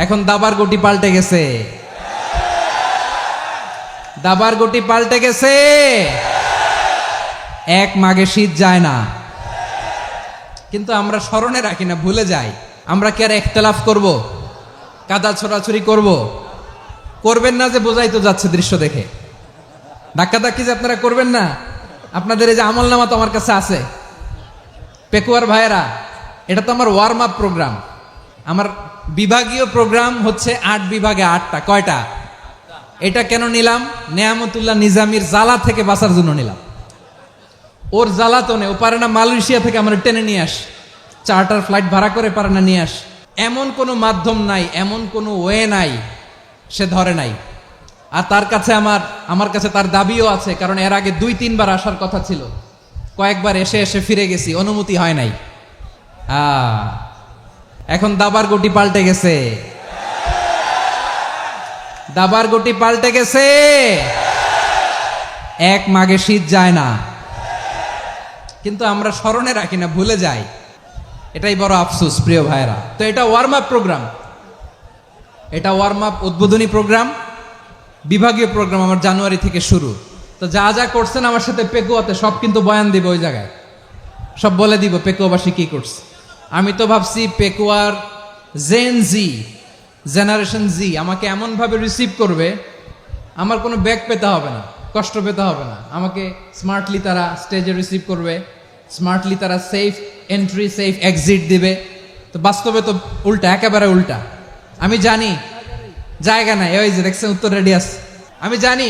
এখন দাবার গুটি পাল্টে গেছে, দাবার গুটি পাল্টে গেছে। এক মাঘে শীত যায় না, কিন্তু আমরা স্মরণে রাখি না, ভুলে যাই। আমরা কি আর ইখতিলাফ করব, কাদা ছোড়াছুরি করব? করবেন না যে বোঝাই তো যাচ্ছে দৃশ্য দেখে। ধাক্কাধাক্কি যে আপনারা করবেন না, আপনাদের এই যে আমলনামা তো আমার কাছে আছে। পেকুয়ার ভাইয়েরা, এটা তো আমার ওয়ার্ম আপ প্রোগ্রাম। আমার বিভাগীয় প্রোগ্রাম হচ্ছে 8 বিভাগে 8টা। কয়টা? এটা কেন নিলাম? নেয়ামতুল্লাহ নিজামীর জ্বালা থেকে বাঁচার জন্য নিলাম। ওর জ্বালাতনে ও পারে না মালয়েশিয়া থেকে আমার টেনে নিয়ে আস, চার্টার ফ্লাইট ভাড়া করে পারে না নিয়ে আস। এমন কোনো মাধ্যম নাই, এমন কোনো ওয়ে নাই সে ধরে নাই। আর তার কাছে আমার কাছে তার দাবিও আছে, কারণ এর আগে 2-3 বার আসার কথা ছিল। কয়েকবার এসে এসে ফিরে গেছি, অনুমতি হয় নাই। এখন দাবার গুটি পাল্টে গেছে, দাবার গুটি পাল্টে গেছে। এক মাঘে শীত যায় না, কিন্তু আমরা স্মরণে রাখি না, ভুলে যাই। এটাই বড় আফসোস প্রিয় ভাইরা। তো এটা ওয়ার্ম আপ প্রোগ্রাম, এটা ওয়ার্ম আপ উদ্বোধনী প্রোগ্রাম, বিভাগীয় প্রোগ্রাম আমার জানুয়ারি থেকে শুরু। তো যা যা করছেন আমার সাথে পেকুয়াতে সব কিন্তু বয়ান দিব, ওই জায়গায় সব বলে দিব পেকুয়াবাসী কি করছে। আমি তো ভাবছি পেকুয়ার জেনারেশন জি আমাকে এমনভাবে রিসিভ করবে, আমার কোনো ব্যাক পেতে হবে না, কষ্ট পেতে হবে না। আমাকে স্মার্টলি তারা স্টেজে রিসিভ করবে, স্মার্টলি তারা সেফ এন্ট্রি সেফ এক্সিট দিবে। তো বাস্তবে তো উল্টা, একেবারে উল্টা। আমি জানি জায়গা নাই, ওই যে দেখছেন উত্তর রেডিয়াস। আমি জানি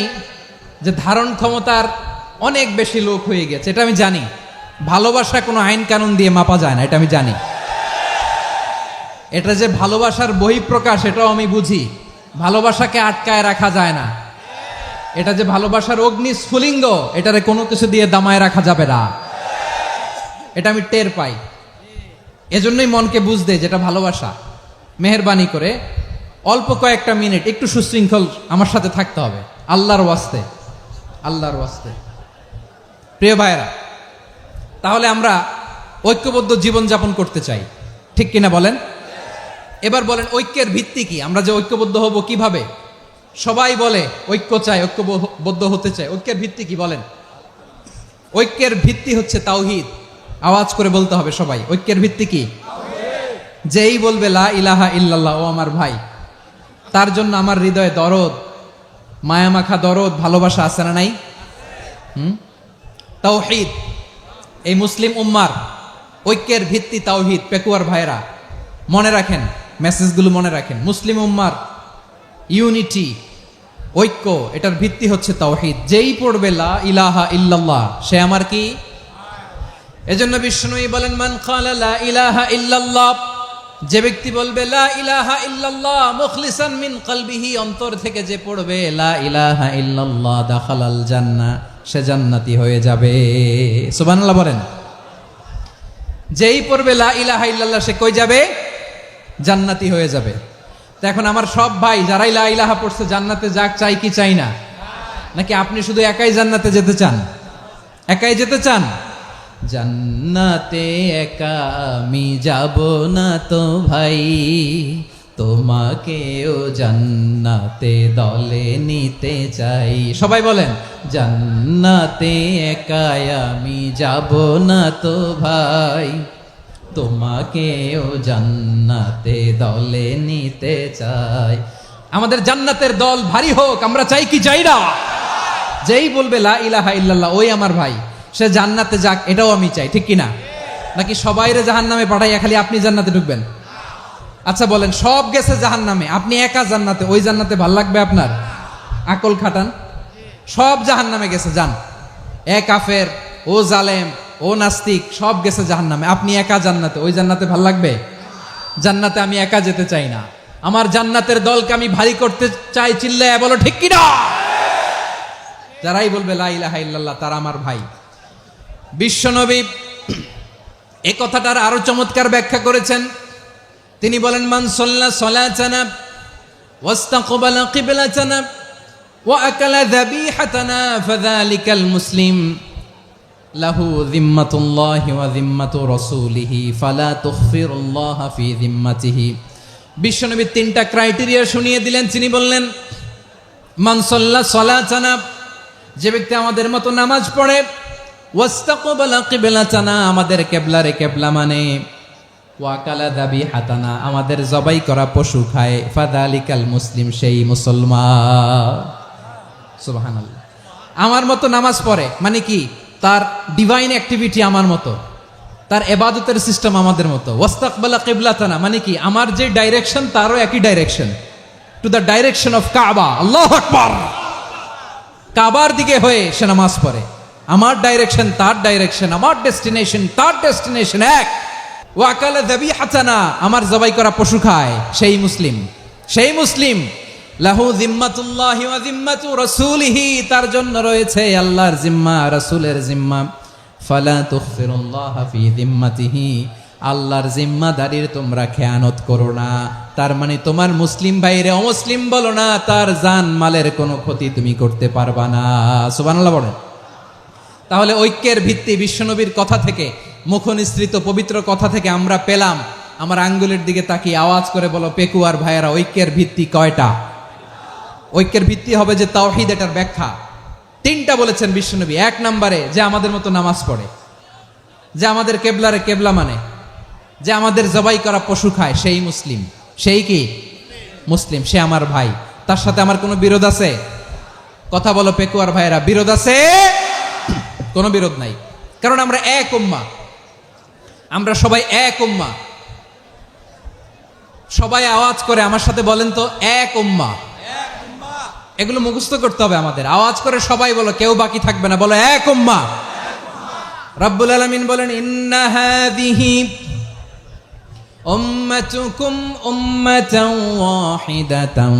যে ধারণ ক্ষমতার অনেক বেশি লোক হয়ে গেছে, এটা আমি জানি। ভালোবাসা কোনো আইন কানুন দিয়ে মাপা যায় না, এটা আমি জানি। এটা যে ভালোবাসার বহিঃপ্রকাশ, এটাও আমি বুঝি। ভালোবাসাকে আটকায় রাখা যায় না। এটা যে ভালোবাসার অগ্নি স্ফুলিঙ্গ, এটারে কোনো কিছু দিয়ে দামায় রাখা যাবে না, এটা আমি টের পাই। এজন্যই মনকে বুঝতে যেটা ভালোবাসা। মেহেরবানি করে অল্প কয়েকটা মিনিট একটু সুশৃঙ্খল আমার সাথে থাকতে হবে, আল্লাহর ওয়াস্তে, আল্লাহর ওয়াস্তে। প্রিয় ভাইরা, তাহলে আমরা ঐক্যবদ্ধ জীবনযাপন করতে চাই, ঠিক কিনা বলেন? এবার বলেন ঐক্যের ভিত্তি কি? আমরা যে ঐক্যবদ্ধ হব কিভাবে? সবাই বলে ঐক্য চাই, ঐক্যবদ্ধ হতে চাই। ঐক্যের ভিত্তি কি বলেন? ঐক্যের ভিত্তি হচ্ছে তাওহীদ। আওয়াজ করে বলতে হবে সবাই, ঐক্যের ভিত্তি কি? যেই বলবে লা ইলাহা ইল্লাল্লাহ, ও আমার ভাই, তার জন্য আমার হৃদয়ে দরদ, মায়ামাখা দরদ, ভালোবাসা আছে না নাই? তাওহীদ। এই মুসলিম উম্মার ঐক্যের ভিত্তি তাওহীদ। পেকুয়ার ভাইরা মনে রাখেন, মেসেজগুলো মনে রাখেন। মুসলিম উম্মার ইউনিটি, ঐক্য, এটার ভিত্তি হচ্ছে তাওহীদ। যেই পড়বে লা ইলাহা ইল্লাল্লাহ, সে আমার কি? এজন্য বিষ্ণুই বলেন, মান ক্বালা লা ইলাহা ইল্লাল্লাহ, যে ব্যক্তি বলবে লা ইলাহা ইল্লাল্লাহ মুখলিসান মিন কলবিহি, অন্তর থেকে যে পড়বে লা ইলাহা ইল্লাল্লাহ, দাখালাল জান্নাহ, সে জান্নাতি হয়ে যাবে। সুবহানাল্লাহ বলেন। যেই পড়বে লা ইলাহা ইল্লাল্লাহ, সে কই যাবে? জান্নাতি হয়ে যাবে। তো এখন আমার সব ভাই যারাই লা ইলাহা পড়ছে জান্নাতে যাক, চাই কি চাই না? নাকি আপনি শুধু একাই জান্নাতে যেতে চান? একাই যেতে চান? জান্নাতে একা আমি যাব না তো ভাই, তোমাকেও জান্নাতে দলে নিতে চাই। সবাই বলেন, জান্নাতে একা আমি যাব না তো ভাই, তোমাকেও জান্নাতে দলে নিতে চাই। আমাদের জান্নাতের দল ভারী হোক, আমরা চাই কি চাই না? যেই বলবে লা ইলাহা ইল্লাল্লাহ, ওই আমার ভাই, সে জান্নাতে যাক, এটাও আমি চাই, ঠিক কিনা? নাকি সবাইরে জাহান্নামে পাঠাইয়া খালি আপনি জান্নাতে ঢুকবেন? আচ্ছা বলেন, সব গেছে জাহান্নামে, আপনি একা জান্নাতে, ওই জান্নাতে ভাল লাগবে আপনার? আকল খাটান। সব জাহান্নামে গেছে, যান। এ কাফের, ও জালেম, ও নাস্তিক, সব গেছে জাহান্নামে, আপনি একা জান্নাতে, ওই জান্নাতে ভাল লাগবে? জান্নাতে আমি একা যেতে চাই না, আমার জান্নাতের দলকে আমি ভারী করতে চাই। চিল্লায়া বলো ঠিক কিনা? যারাই বলবে লা ইলাহা ইল্লাল্লাহ, তারা আমার ভাই। বিশ্বনবী এই কথাটার আরো চমৎকার ব্যাখ্যা করেছেন। তিনি বলেন, মান সাল্লা সালাতানা ওয়াস্তাকবালা কিবলাতানা ওয়া আকালা যাবিহাতানা ফাযালিকাল মুসলিম লাহু যিম্মাতুল্লাহি ওয়া যিম্মাতু রাসূলিহি ফালা তুখফিরুল্লাহা ফি যিম্মাতিহি বিশ্বনবী তিনটা ক্রাইটেরিয়া শুনিয়ে দিলেন। তিনি বললেন, মান সাল্লা সালাতানা, যে ব্যক্তি আমাদের মতো নামাজ পড়ে, ওয়াস্তাকবালা কিবলাতানা, আমাদের কিবলারে কিবলা মানে, ওয়াকালা যাবিহাতানা, আমাদের জবাই করা পশু খায়, ফাযালিকাল মুসলিম, সেই মুসলমান। সুবহানাল্লাহ। আমার মতো নামাজ পড়ে মানে কি? তার ডিভাইন অ্যাক্টিভিটি আমার মতো, তার ইবাদতের সিস্টেম আমাদের মতো। ওয়াস্তাকবালা কিবলাতানা মানে কি? আমার যে ডাইরেকশন তারও একই direction, to the direction of কাবা। আল্লাহু আকবার। কাবার দিকে হয়ে সে নামাজ পড়ে। আমার ডাইরেকশন তার ডাইরেকশন, আমার ডেস্টিনেশন তার ডেস্টিনেশন এক। ওয়াকালা যাবিহাতানা, আমার জবাই করা পশু খায়, সেই মুসলিম, সেই মুসলিম। লাহু জিম্মাতুল্লাহি ওয়া জিম্মাতু রাসূলিহি, তার জন্য রয়েছে আল্লাহর জিম্মা, রাসূলের জিম্মা। ফালা তুখফিরুল্লাহা ফি জিম্মাতিহি, আল্লাহর জিম্মাদারির তোমরা খেয়ানত করো না। তার মানে তোমার মুসলিম ভাইরে অমুসলিম বলো না, তার জান মালের কোনো ক্ষতি তুমি করতে পারবা না। সুবহানাল্লাহ বলেন। তাহলে ঐক্যের ভিত্তি বিশ্বনবীর কথা থেকে, মুখনিসৃত পবিত্র কথা থেকে আমরা পেলাম। আমার আঙ্গুলের দিকে তাকিয়ে আওয়াজ করে বলো, পেকুয়ার ভাইয়েরা, ঐক্যের ভিত্তি কয়টা? ঐক্যের ভিত্তি হবে যে তাওহীদ, এটার ব্যাখ্যা তিনটা বলেছেন বিশ্বনবী। এক নম্বরে, যে আমাদের মতো নামাজ পড়ে, যে আমাদের কেবলারে কেবলা মানে, যে আমাদের জবাই করা পশু খায়, সেই মুসলিম। সেই কি? মুসলিম। সে আমার ভাই, তার সাথে আমার কোনো বিরোধ আছে? কথা বলো পেকুয়ার ভাইয়েরা, বিরোধ আছে? কোনো বিরোধ নাই, কারণ আমরা এক উম্মাহ, আমরা সবাই এক উম্মাহ। সবাই আওয়াজ করে আমার সাথে বলেন তো, এক উম্মাহ। এগুলো মুখস্থ করতে হবে আমাদের। আওয়াজ করে সবাই বলো, কেউ বাকি থাকবে না, বলো এক উম্মাহ। রব্বুল আলামিন বলেন, ইন্না হাযিহি উম্মাতুকুম উম্মাতান ওয়াহিদাতান,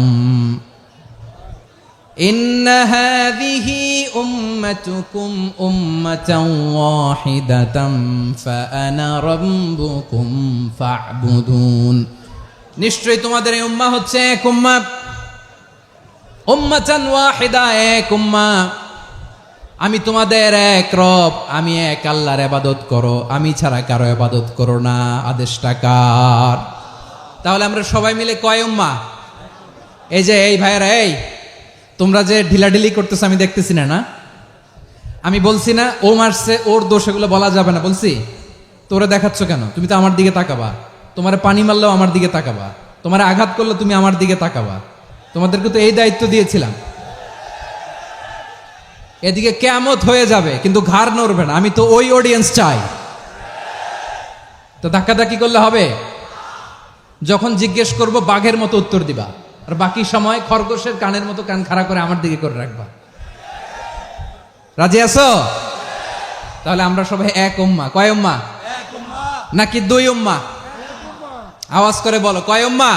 ইন্না হাযিহি উম্মাতুকুম উম্মাতান ওয়াহিদাতান ফাআনা রাব্বুকুম ফা'বুদুন, নিশ্চয়ই তোমাদের এই উম্মাহ হচ্ছে এক উম্মাহ। উম্মাতান ওয়াহিদা, এক উম্মাহ। আমি তোমাদের এক রব, আমি এক আল্লাহর ইবাদত করো, আমি ছাড়া কারো ইবাদত করো না। আদেশটা কার? তাহলে আমরা সবাই মিলে কয় উম্মাহ? এই যে এই ভাইয়েরা, এই তোমরা যে ঢিলাঢিলি করতেছো আমি দেখতেছি না, না? আমি বলছি না ও মারছে, ওর দোষ, এগুলো বলা যাবে না বলছি? তোরা দেখাচ্ছ কেন? তুমি তো আমার দিকে তাকাবা। তোমার পানি মারলেও আমার দিকে তাকাবা, তোমার আঘাত করলে তুমি আমার দিকে তাকাবা। তোমাদেরকে তো এই দায়িত্ব দিয়েছিলাম। এদিকে কিয়ামত হয়ে যাবে কিন্তু ঘাড় নড়বে না। আমি তো ওই অডিয়েন্স চাই। তো ধাক্কাধাক্কি করলে হবে? যখন জিজ্ঞেস করব বাঘের মতো উত্তর দিবা, আর বাকি সময় খরগোশের কানের মতো কান খাড়া করে আমার দিকে করে রাখবা। রাজি আছো? তাহলে আমরা সবাই এক উম্মাহ। কয় উম্মাহ? নাকি দুই উম্মাহ? আওয়াজ করে বলো, কয় উম্মাহ?